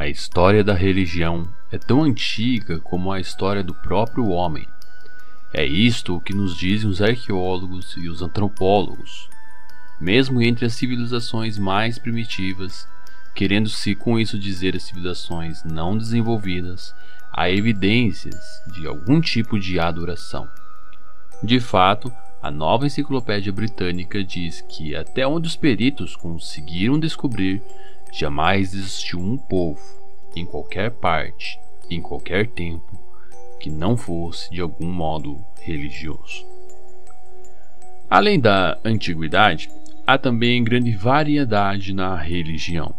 A história da religião é tão antiga como a história do próprio homem. É isto o que nos dizem os arqueólogos e os antropólogos. Mesmo entre as civilizações mais primitivas, querendo-se com isso dizer as civilizações não desenvolvidas, há evidências de algum tipo de adoração. De fato, a Nova Enciclopédia Britânica diz que até onde os peritos conseguiram descobrir, jamais existiu um povo, em qualquer parte, em qualquer tempo, que não fosse de algum modo religioso. Além da antiguidade, há também grande variedade na religião.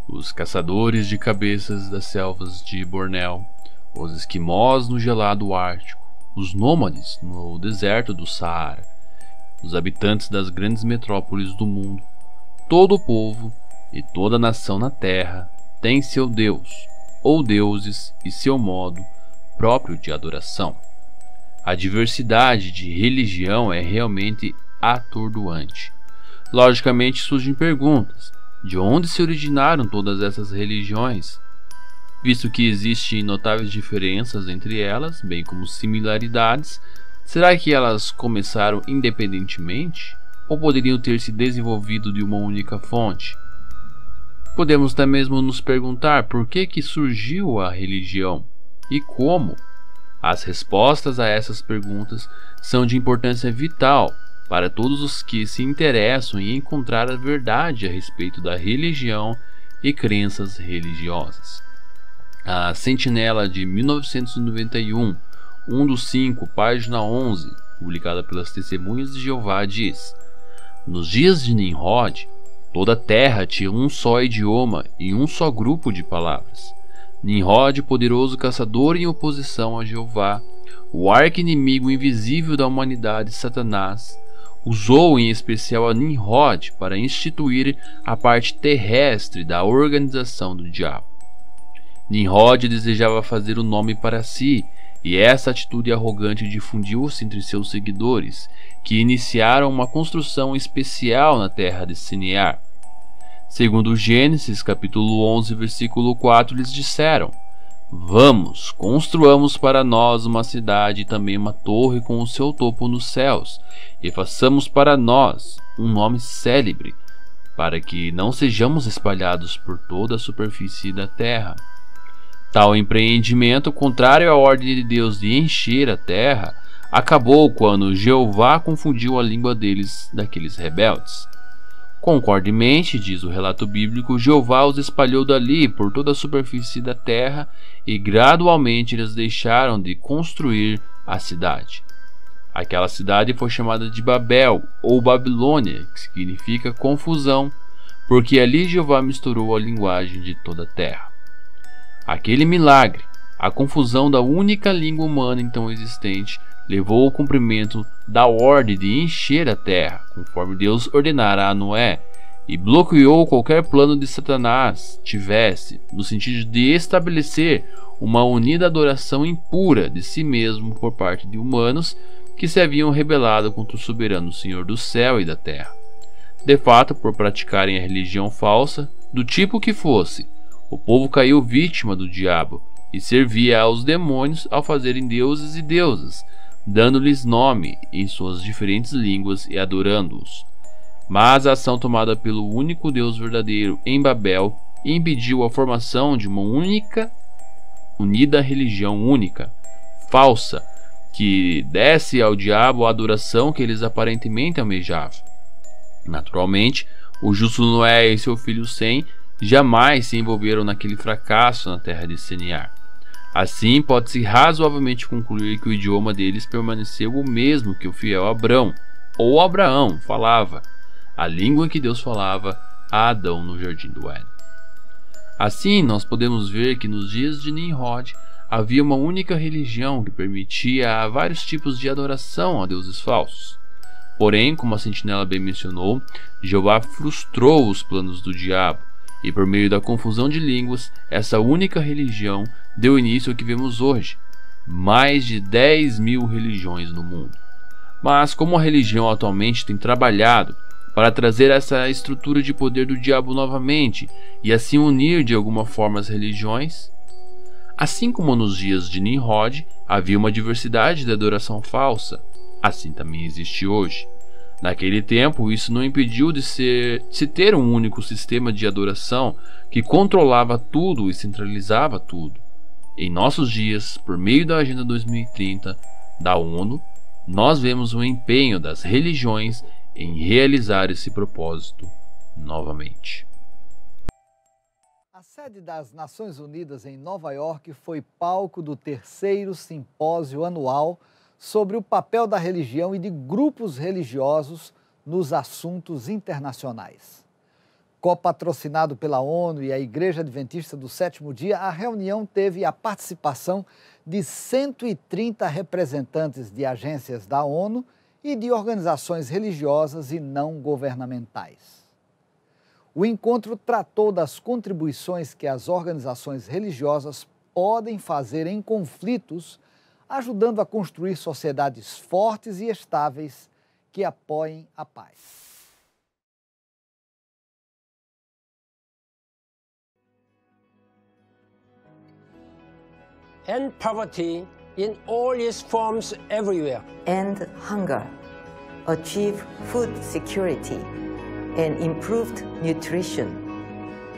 Os caçadores de cabeças das selvas de Bornéu, os esquimós no gelado ártico, os nômades no deserto do Saara, os habitantes das grandes metrópoles do mundo, todo o povo e toda nação na terra tem seu Deus, ou deuses, e seu modo próprio de adoração. A diversidade de religião é realmente atordoante. Logicamente surgem perguntas: de onde se originaram todas essas religiões? Visto que existem notáveis diferenças entre elas, bem como similaridades, será que elas começaram independentemente? Ou poderiam ter se desenvolvido de uma única fonte? Podemos até mesmo nos perguntar por que surgiu a religião e como. As respostas a essas perguntas são de importância vital para todos os que se interessam em encontrar a verdade a respeito da religião e crenças religiosas. A Sentinela de 1991, 1/5, página 11, publicada pelas Testemunhas de Jeová, diz: nos dias de Nimrod, toda a terra tinha um só idioma e um só grupo de palavras. Nimrod, poderoso caçador em oposição a Jeová, o arqui-inimigo invisível da humanidade, Satanás, usou em especial a Nimrod para instituir a parte terrestre da organização do diabo. Nimrod desejava fazer o nome para si, e essa atitude arrogante difundiu-se entre seus seguidores, que iniciaram uma construção especial na terra de Sinear. Segundo Gênesis capítulo 11, versículo 4, lhes disseram: vamos, construamos para nós uma cidade e também uma torre com o seu topo nos céus, e façamos para nós um nome célebre, para que não sejamos espalhados por toda a superfície da terra. Tal empreendimento, contrário à ordem de Deus de encher a terra, acabou quando Jeová confundiu a língua daqueles rebeldes. Concordemente, diz o relato bíblico, Jeová os espalhou dali por toda a superfície da terra e gradualmente eles deixaram de construir a cidade. Aquela cidade foi chamada de Babel ou Babilônia, que significa confusão, porque ali Jeová misturou a linguagem de toda a terra. Aquele milagre, a confusão da única língua humana então existente, levou ao cumprimento da ordem de encher a terra, conforme Deus ordenara a Noé, e bloqueou qualquer plano de Satanás tivesse, no sentido de estabelecer uma unida adoração impura de si mesmo por parte de humanos que se haviam rebelado contra o soberano Senhor do céu e da terra. De fato, por praticarem a religião falsa, do tipo que fosse, o povo caiu vítima do diabo e servia aos demônios ao fazerem deuses e deusas, dando-lhes nome em suas diferentes línguas e adorando-os. Mas a ação tomada pelo único Deus verdadeiro em Babel impediu a formação de uma unida religião única, falsa, que desse ao diabo a adoração que eles aparentemente almejavam. Naturalmente, o justo Noé e seu filho Sem jamais se envolveram naquele fracasso na terra de Sinear. Assim, pode-se razoavelmente concluir que o idioma deles permaneceu o mesmo que o fiel Abrão, ou Abraão, falava, a língua que Deus falava a Adão no jardim do Éden. Assim, nós podemos ver que nos dias de Nimrod havia uma única religião que permitia vários tipos de adoração a deuses falsos. Porém, como a Sentinela bem mencionou, Jeová frustrou os planos do diabo, e por meio da confusão de línguas, essa única religião deu início ao que vemos hoje, mais de 10.000 religiões no mundo. Mas como a religião atualmente tem trabalhado para trazer essa estrutura de poder do diabo novamente e assim unir de alguma forma as religiões? Assim como nos dias de Nimrod havia uma diversidade de adoração falsa, assim também existe hoje. Naquele tempo, isso não impediu de se ter um único sistema de adoração que controlava tudo e centralizava tudo. Em nossos dias, por meio da Agenda 2030 da ONU, nós vemos o empenho das religiões em realizar esse propósito novamente. A sede das Nações Unidas em Nova York foi palco do 3º simpósio anual sobre o papel da religião e de grupos religiosos nos assuntos internacionais. Copatrocinado pela ONU e a Igreja Adventista do Sétimo Dia, a reunião teve a participação de 130 representantes de agências da ONU e de organizações religiosas e não governamentais. O encontro tratou das contribuições que as organizações religiosas podem fazer em conflitos, ajudando a construir sociedades fortes e estáveis que apoiem a paz. End poverty in all its forms everywhere. End hunger, achieve food security, and improved nutrition,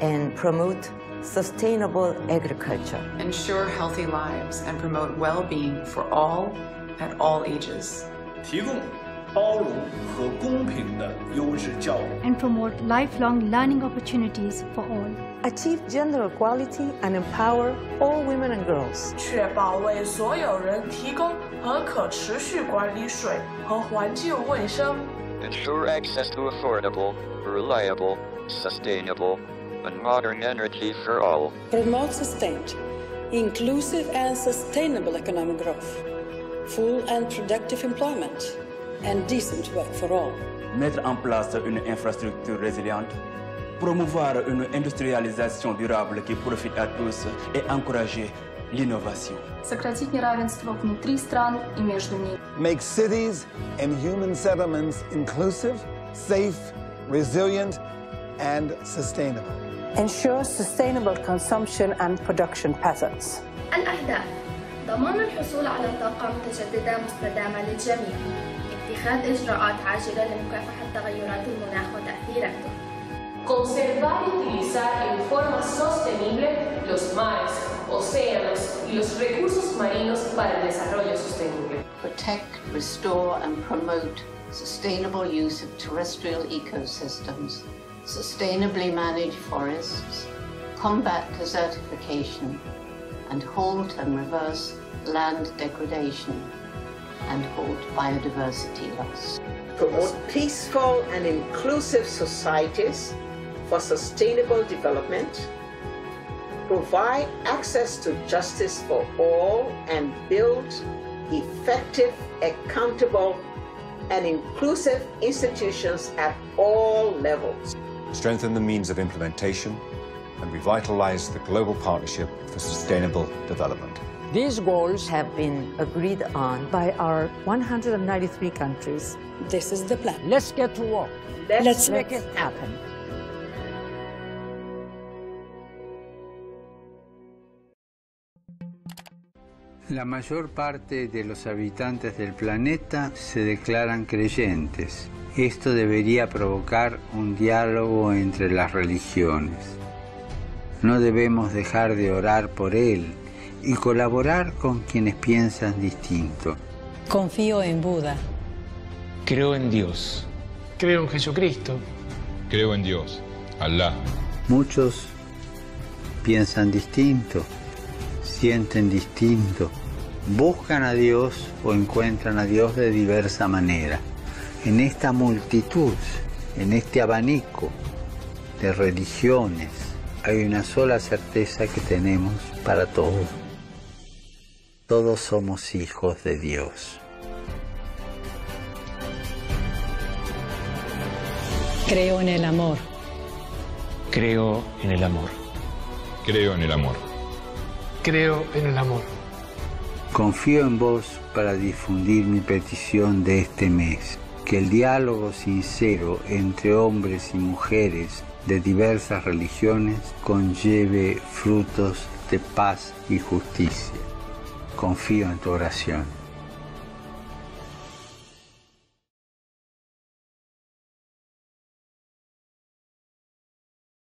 and promote sustainable agriculture. Ensure healthy lives and promote well-being for all at all ages. 提供包容和公平的优质教育 and promote lifelong learning opportunities for all. Achieve gender equality and empower all women and girls. 确保为所有人提供和可持续管理水和环境卫生。 Ensure access to affordable, reliable, sustainable, and modern energy for all. Promote sustained, inclusive and sustainable economic growth, full and productive employment, and decent work for all. Mettre en place une infrastructure résiliente, promouvoir une industrialisation durable qui profite à tous et encourager l'innovation. Сократить неравенство внутри стран и между ними. Make cities and human settlements inclusive, safe, resilient, and sustainable. Ensure sustainable consumption and production patterns. الأهداف: ضمان الحصول على طاقة متجددة مستدامة للجميع. اتخاذ إجراءات عاجلة لمكافحة تغيرات المناخ وتأثيراته. Conservar y utilizar en forma sostenible los mares, océanos y los recursos marinos para el desarrollo sostenible. Protect, restore and promote sustainable use of terrestrial ecosystems, sustainably manage forests, combat desertification, and halt and reverse land degradation, and halt biodiversity loss. Promote peaceful and inclusive societies for sustainable development, provide access to justice for all, and build effective, accountable, and inclusive institutions at all levels. Strengthen the means of implementation and revitalize the global partnership for sustainable development. These goals have been agreed on by our 193 countries. This is the plan. Let's get to work. Let's make it happen. La mayor parte de los habitantes del planeta se declaran creyentes. Esto debería provocar un diálogo entre las religiones. No debemos dejar de orar por él y colaborar con quienes piensan distinto. Confío en Buda. Creo en Dios. Creo en Jesucristo. Creo en Dios, Alá. Muchos piensan distinto, sienten distinto, buscan a Dios o encuentran a Dios de diversa manera. En esta multitud, en este abanico de religiones, hay una sola certeza que tenemos para todos. Todos somos hijos de Dios. Creo en el amor. Creo en el amor. Creo en el amor. Creo en el amor. Confío en vos para difundir mi petición de este mes, que el diálogo sincero entre hombres y mujeres de diversas religiones conlleve frutos de paz y justicia. Confío en tu oración.